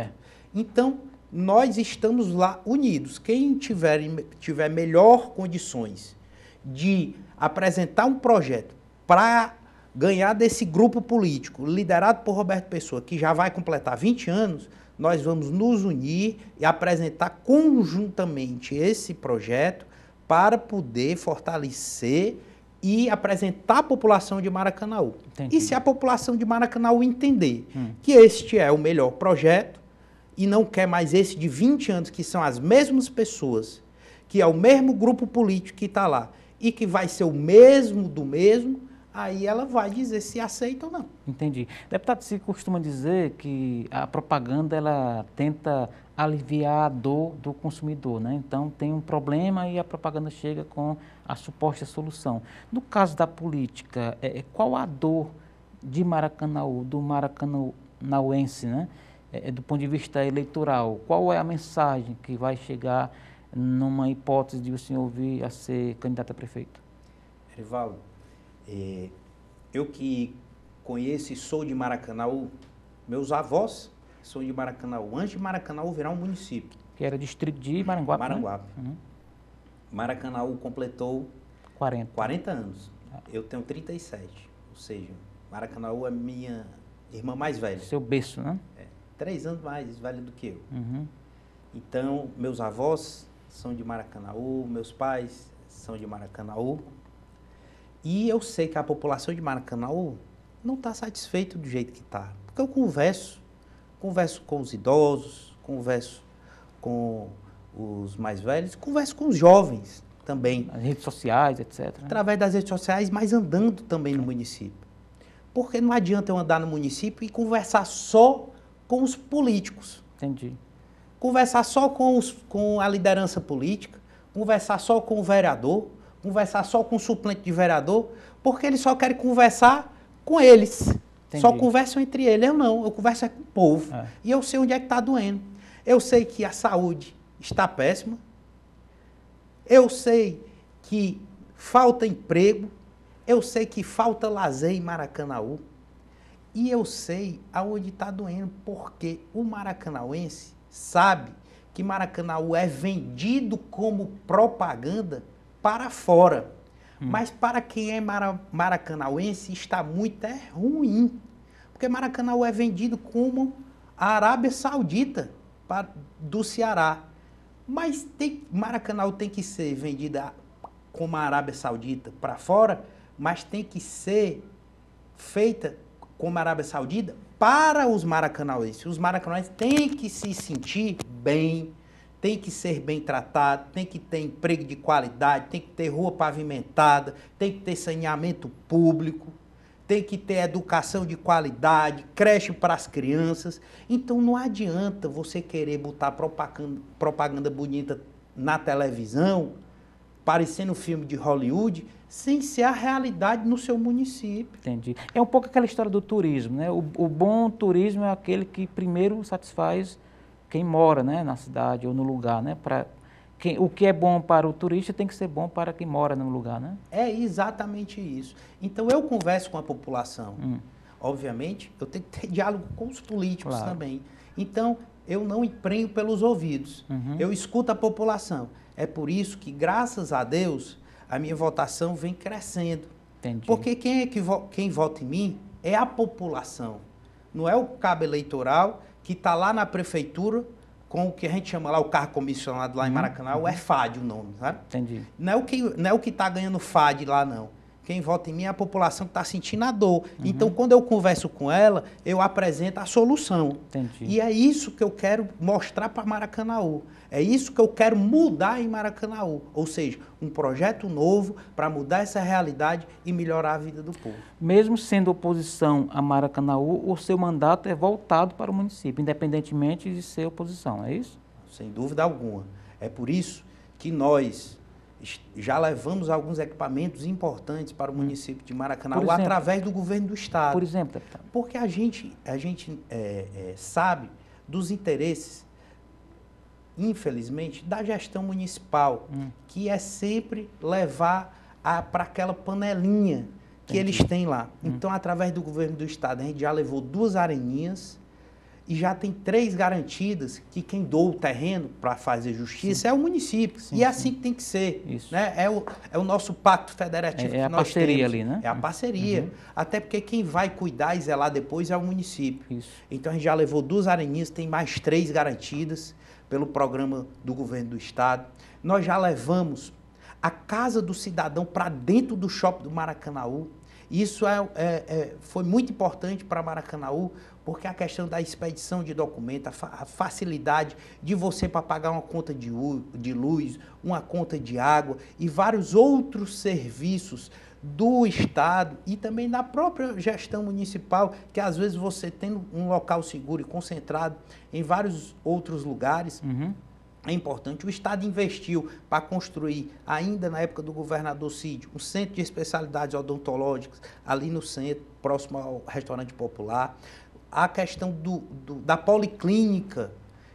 Então, nós estamos lá unidos. Quem tiver melhor condições de apresentar um projeto para ganhar desse grupo político, liderado por Roberto Pessoa, que já vai completar 20 anos, nós vamos nos unir e apresentar conjuntamente esse projeto para poder fortalecer e apresentar à população de Maracanaú. Entendi. E se a população de Maracanaú entender que este é o melhor projeto e não quer mais esse de 20 anos, que são as mesmas pessoas, que é o mesmo grupo político que está lá e que vai ser o mesmo do mesmo, aí ela vai dizer se aceita ou não. Entendi. Deputado, se costuma dizer que a propaganda ela tenta aliviar a dor do consumidor, né? Então tem um problema e a propaganda chega com a suposta solução. No caso da política, qual a dor de Maracanaú, do maracanauense, né? Do ponto de vista eleitoral? Qual é a mensagem que vai chegar numa hipótese de o senhor vir a ser candidato a prefeito? Erivaldo, eu que conheço e sou de Maracanaú, meus avós são de Maracanaú, antes de Maracanaú virar um município. Que era distrito de Maranguape. Maranguape. Né? Maracanaú completou 40 anos. Eu tenho 37, ou seja, Maracanaú é minha irmã mais velha. Seu berço, né? 3 anos mais velha do que eu. Então, meus avós são de Maracanaú, meus pais são de Maracanaú. E eu sei que a população de Maracanaú não está satisfeita do jeito que está. Porque eu converso com os idosos, converso com os mais velhos, converso com os jovens também. As redes sociais, etc. Né? Através das redes sociais, mas andando também no município. Porque não adianta eu andar no município e conversar só com os políticos. Entendi. Conversar só com a liderança política, conversar só com o vereador, conversar só com o suplente de vereador, porque eles só querem conversar com eles. Entendi. Só conversam entre eles. Eu não, eu converso com o povo. E eu sei onde é que está doendo. Eu sei que a saúde está péssima. Eu sei que falta emprego. Eu sei que falta lazer em Maracanaú. E eu sei aonde está doendo, porque o maracanauense sabe que Maracanaú é vendido como propaganda para fora. Mas para quem é maracanauense está muito ruim. Porque Maracanaú é vendido como a Arábia Saudita do Ceará. Mas Maracanaú tem que ser vendida como a Arábia Saudita para fora, mas tem que ser feita como a Arábia Saudita, para os maracanauenses. Os maracanauenses têm que se sentir bem, tem que ser bem tratado, tem que ter emprego de qualidade, tem que ter rua pavimentada, tem que ter saneamento público, tem que ter educação de qualidade, creche para as crianças. Então não adianta você querer botar propaganda bonita na televisão, parecendo filme de Hollywood, sem ser a realidade no seu município. Entendi. É um pouco aquela história do turismo, né? O bom turismo é aquele que primeiro satisfaz quem mora, né, na cidade ou no lugar, né? O que é bom para o turista tem que ser bom para quem mora no lugar, né? É exatamente isso. Então eu converso com a população. Obviamente, eu tenho que ter diálogo com os políticos também. Então, eu não emprenho pelos ouvidos. Eu escuto a população. É por isso que, graças a Deus, a minha votação vem crescendo. Entendi. Porque quem vota em mim é a população. Não é o cabo eleitoral que está lá na prefeitura com o que a gente chama lá, o cargo comissionado lá em Maracanã, é FAD o nome, sabe? Entendi. Não é o que está ganhando FAD lá, não. Quem vota em mim é a população que está sentindo a dor. Então, quando eu converso com ela, eu apresento a solução. Entendi. E é isso que eu quero mostrar para Maracanaú. É isso que eu quero mudar em Maracanaú. Ou seja, um projeto novo para mudar essa realidade e melhorar a vida do povo. Mesmo sendo oposição a Maracanaú, o seu mandato é voltado para o município, independentemente de ser oposição, é isso? Sem dúvida alguma. É por isso que nós já levamos alguns equipamentos importantes para o município de Maracanaú através do governo do estado. Por exemplo, deputado? Porque a gente sabe dos interesses, infelizmente, da gestão municipal, que é sempre levar para aquela panelinha que eles têm lá. Então, através do governo do estado, a gente já levou 2 areninhas, e já tem 3 garantidas que quem doa o terreno para fazer justiça é o município. E é assim que tem que ser. Isso. Né? É o nosso pacto federativo que nós temos. É a parceria ali, né? É a parceria. Até porque quem vai cuidar e zelar depois é o município. Isso. Então a gente já levou 2 areninhas, tem mais 3 garantidas pelo programa do governo do estado. Nós já levamos a Casa do Cidadão para dentro do shopping do Maracanaú. Isso foi muito importante para Maracanaú, porque a questão da expedição de documento, a facilidade de você para pagar uma conta de luz, uma conta de água e vários outros serviços do Estado e também da própria gestão municipal, que às vezes você tem um local seguro e concentrado em vários outros lugares. É importante. O Estado investiu para construir, ainda na época do governador Cid, um centro de especialidades odontológicas ali no centro, próximo ao restaurante popular. A questão da policlínica,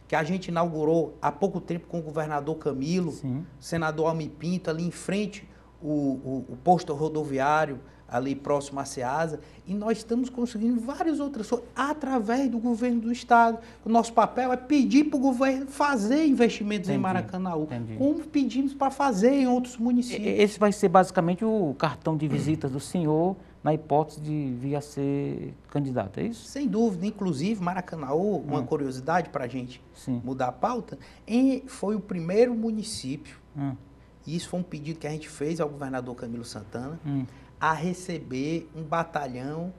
que a gente inaugurou há pouco tempo com o governador Camilo, senador Almir Pinto, ali em frente o posto rodoviário, ali próximo à Ceasa, e nós estamos conseguindo várias outras coisas através do governo do estado. O nosso papel é pedir para o governo fazer investimentos em Maracanaú, como pedimos para fazer em outros municípios. Esse vai ser basicamente o cartão de visitas do senhor na hipótese de vir a ser candidato, é isso? Sem dúvida. Inclusive, Maracanaú, uma curiosidade para a gente mudar a pauta, foi o primeiro município, e isso foi um pedido que a gente fez ao governador Camilo Santana, a receber um batalhão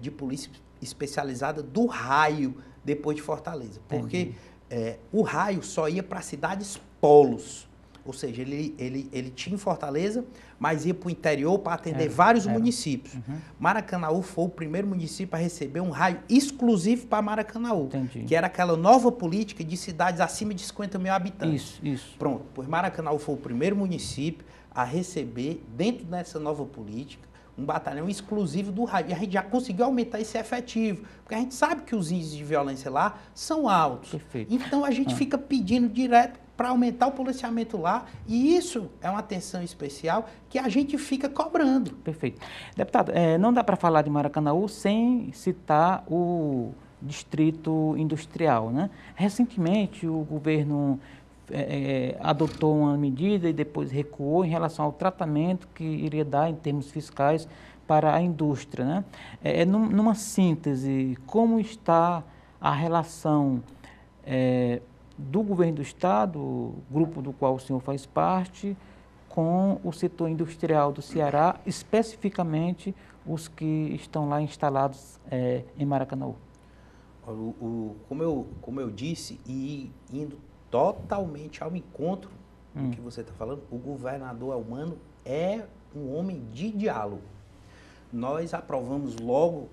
de polícia especializada do Raio, depois de Fortaleza. Porque o Raio só ia para cidades polos. Ou seja, ele tinha em Fortaleza, mas ia para o interior para atender vários municípios. Maracanaú foi o primeiro município a receber um raio exclusivo para Maracanaú, que era aquela nova política de cidades acima de 50 mil habitantes. Isso. Pronto, pois Maracanaú foi o primeiro município a receber, dentro dessa nova política, um batalhão exclusivo do raio. E a gente já conseguiu aumentar esse efetivo, porque a gente sabe que os índices de violência lá são altos. Perfeito. Então a gente fica pedindo direto para aumentar o policiamento lá, e isso é uma atenção especial que a gente fica cobrando. Perfeito. Deputado, não dá para falar de Maracanaú sem citar o distrito industrial, né? Recentemente o governo adotou uma medida e depois recuou em relação ao tratamento que iria dar em termos fiscais para a indústria, né? Numa síntese, como está a relação do governo do estado, grupo do qual o senhor faz parte, com o setor industrial do Ceará, especificamente os que estão lá instalados em Maracanaú? Como eu disse, e indo totalmente ao encontro do que você está falando, o governador Elmano é um homem de diálogo. Nós aprovamos logo,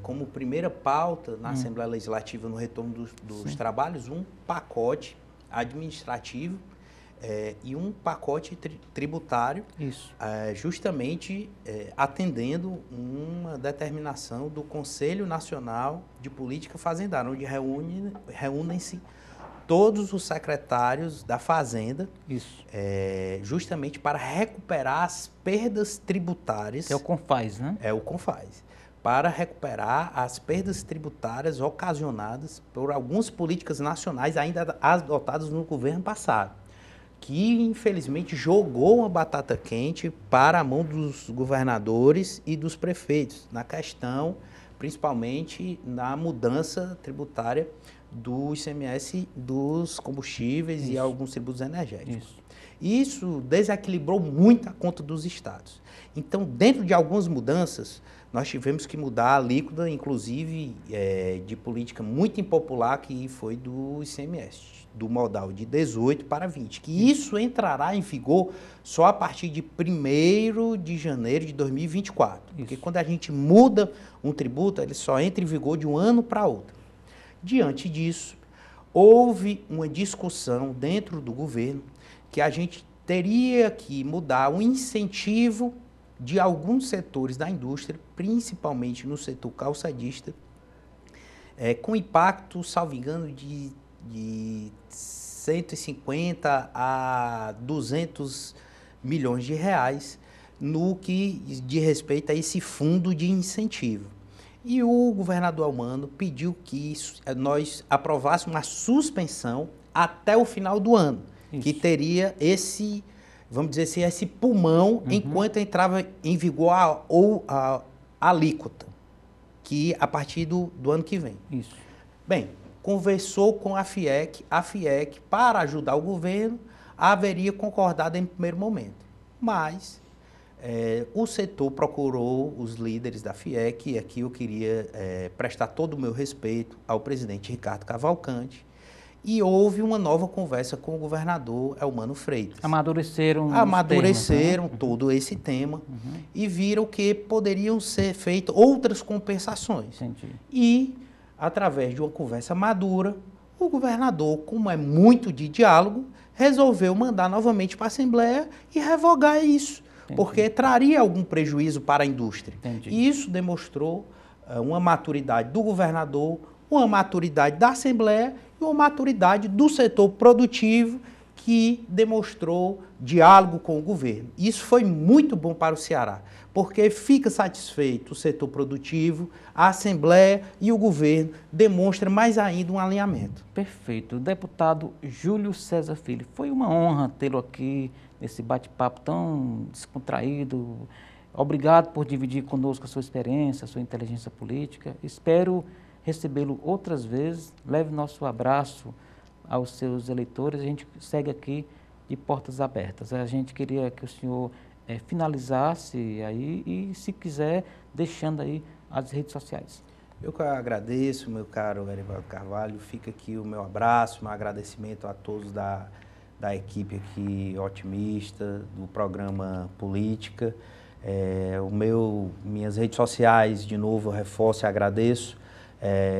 como primeira pauta na Assembleia Legislativa, no retorno dos trabalhos, um pacote administrativo e um pacote tributário, justamente atendendo uma determinação do Conselho Nacional de Política Fazendária, onde reúnem-se todos os secretários da Fazenda, justamente para recuperar as perdas tributárias. É o CONFAZ, né? É o CONFAZ. Para recuperar as perdas tributárias ocasionadas por algumas políticas nacionais ainda adotadas no governo passado, que infelizmente jogou uma batata quente para a mão dos governadores e dos prefeitos, na questão, principalmente na mudança tributária do ICMS dos combustíveis e alguns tributos energéticos. Isso desequilibrou muito a conta dos estados. Então, dentro de algumas mudanças, nós tivemos que mudar a alíquota, inclusive, de política muito impopular, que foi do ICMS, do modal de 18 para 20, que isso entrará em vigor só a partir de 1º de janeiro de 2024. Porque quando a gente muda um tributo, ele só entra em vigor de um ano para outro. Diante disso, houve uma discussão dentro do governo que a gente teria que mudar o incentivo de alguns setores da indústria, principalmente no setor calçadista, com impacto, salvo engano, de 150 a 200 milhões de reais no que diz respeito a esse fundo de incentivo. E o governador Elmano pediu que nós aprovássemos uma suspensão até o final do ano, que teria esse, vamos dizer assim, esse pulmão enquanto entrava em vigor a alíquota, que a partir do ano que vem. Bem, conversou com a FIEC, para ajudar o governo, haveria concordado em primeiro momento, mas o setor procurou os líderes da FIEC, e aqui eu queria prestar todo o meu respeito ao presidente Ricardo Cavalcante, e houve uma nova conversa com o governador Elmano Freitas. Amadureceram temas, né? Todo esse tema e viram que poderiam ser feitas outras compensações. E, através de uma conversa madura, o governador, como é muito de diálogo, resolveu mandar novamente para a Assembleia e revogar isso. Porque traria algum prejuízo para a indústria. E isso demonstrou uma maturidade do governador, uma maturidade da Assembleia e uma maturidade do setor produtivo que demonstrou diálogo com o governo. Isso foi muito bom para o Ceará, porque fica satisfeito o setor produtivo, a Assembleia e o governo demonstram mais ainda um alinhamento. Perfeito. Deputado Júlio César Filho, foi uma honra tê-lo aqui nesse bate-papo tão descontraído. Obrigado por dividir conosco a sua experiência, a sua inteligência política. Espero recebê-lo outras vezes. Leve nosso abraço aos seus eleitores. A gente segue aqui de portas abertas. A gente queria que o senhor finalizasse aí e, se quiser, deixando aí as redes sociais. Eu que agradeço, meu caro Erivaldo Carvalho. Fica aqui o meu abraço, meu agradecimento a todos da equipe aqui otimista, do programa Política. Minhas redes sociais, de novo, eu reforço e agradeço.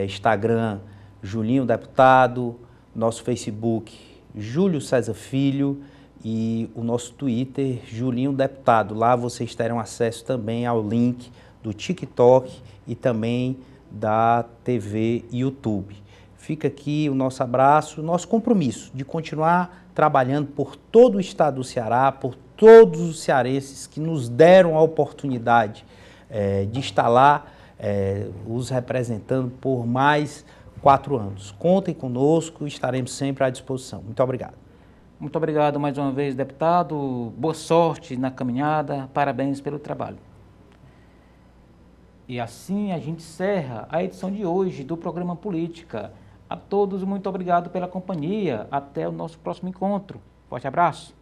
Instagram, Julinho Deputado, nosso Facebook, Júlio César Filho, e o nosso Twitter, Julinho Deputado. Lá vocês terão acesso também ao link do TikTok e também da TV YouTube. Fica aqui o nosso abraço, nosso compromisso de continuar trabalhando por todo o estado do Ceará, por todos os cearenses que nos deram a oportunidade de estar lá, os representando por mais 4 anos. Contem conosco, estaremos sempre à disposição. Muito obrigado. Muito obrigado mais uma vez, deputado. Boa sorte na caminhada. Parabéns pelo trabalho. E assim a gente encerra a edição de hoje do programa Política. A todos, muito obrigado pela companhia. Até o nosso próximo encontro. Forte abraço.